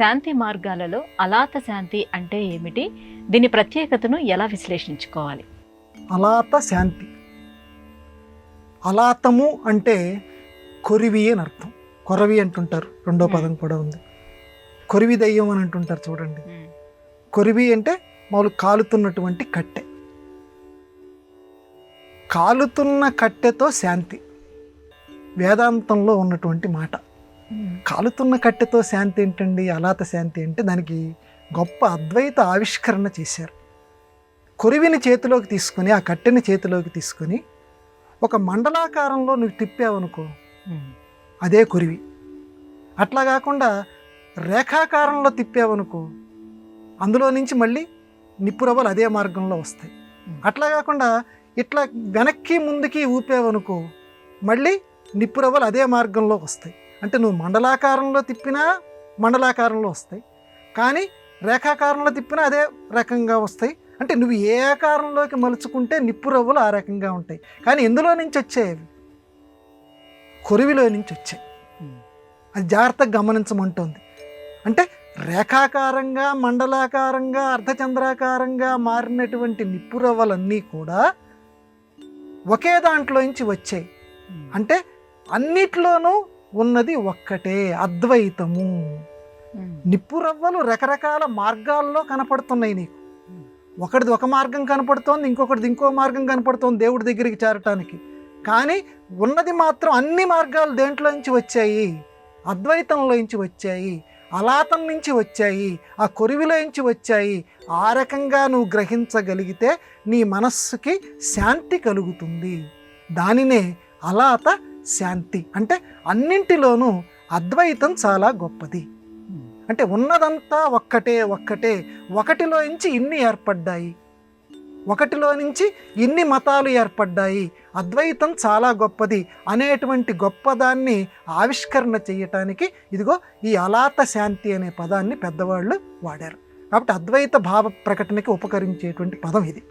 శాంతి మార్గాలలో అలాత శాంతి అంటే ఏమిటి? దీని ప్రత్యేకతను ఎలా విశ్లేషించుకోవాలి? అలాత శాంతి, అలాతము అంటే కొరివి అని అర్థం. కొరవి అంటుంటారు, రెండో పదం కూడా ఉంది. కొరివి దయ్యం అని అంటుంటారు చూడండి. కొరివి అంటే మామూలు కాలుతున్నటువంటి కట్టె. కాలుతున్న కట్టెతో శాంతి వేదాంతంలో ఉన్నటువంటి మాట. కాలుతున్న కట్టెతో శాంతి ఏంటండి? అలాత శాంతి అంటే దానికి గొప్ప అద్వైత ఆవిష్కరణ చేశారు. కొరివిని చేతిలోకి తీసుకొని, ఆ కట్టెని చేతిలోకి తీసుకొని ఒక మండలాకారంలో నువ్వు తిప్పావనుకో, అదే కొరివి. అట్లా కాకుండా రేఖాకారంలో తిప్పావనుకో, అందులో నుంచి మళ్ళీ నిప్పురవ్వలు అదే మార్గంలో వస్తాయి. అట్లా కాకుండా ఇట్లా వెనక్కి ముందుకి ఊపావనుకో, మళ్ళీ నిప్పురవ్వలు అదే మార్గంలో వస్తాయి. అంటే నువ్వు మండలాకారంలో తిప్పినా మండలాకారంలో వస్తాయి, కానీ రేఖాకారంలో తిప్పినా అదే రకంగా వస్తాయి. అంటే నువ్వు ఏ ఆకారంలోకి మలుచుకుంటే నిప్పురవ్వలు ఆ రకంగా ఉంటాయి. కానీ ఎందులో నుంచి వచ్చాయి? అవి కొరివిలో నుంచి వచ్చాయి. అది జాగ్రత్తగా గమనించమంటుంది. అంటే రేఖాకారంగా, మండలాకారంగా, అర్ధచంద్రాకారంగా మారినటువంటి నిప్పురవ్వలన్నీ కూడా ఒకే దాంట్లో నుంచి వచ్చాయి. అంటే అన్నిట్లోనూ ఉన్నది ఒక్కటే, అద్వైతము. నిప్పురవ్వలు రకరకాల మార్గాల్లో కనపడుతున్నాయి నీకు. ఒకటిది ఒక మార్గం కనపడుతోంది, ఇంకొకటిది ఇంకో మార్గం కనపడుతోంది దేవుడి దగ్గరికి చేరటానికి. కానీ ఉన్నది మాత్రం అన్ని మార్గాలు దేంట్లో నుంచి వచ్చాయి? అద్వైతంలో నుంచి వచ్చాయి, అలాతం నుంచి వచ్చాయి, ఆ కొరివిలో నుంచి వచ్చాయి. ఆ రకంగా నువ్వు గ్రహించగలిగితే నీ మనస్సుకి శాంతి కలుగుతుంది. దానినే అలాత శాంతి అంటే. అన్నింటిలోనూ అద్వైతం చాలా గొప్పది. అంటే ఉన్నదంతా ఒక్కటే ఒక్కటే, ఒకటిలో నుంచి ఇన్ని ఏర్పడ్డాయి, ఒకటిలో నుంచి ఇన్ని మతాలు ఏర్పడ్డాయి, అద్వైతం చాలా గొప్పది అనేటువంటి గొప్పదాన్ని ఆవిష్కరణ చేయటానికి ఇదిగో ఈ అలాత శాంతి అనే పదాన్ని పెద్దవాళ్ళు వాడారు. కాబట్టి అద్వైత భావ ప్రకటనకి ఉపకరించేటువంటి పదం ఇది.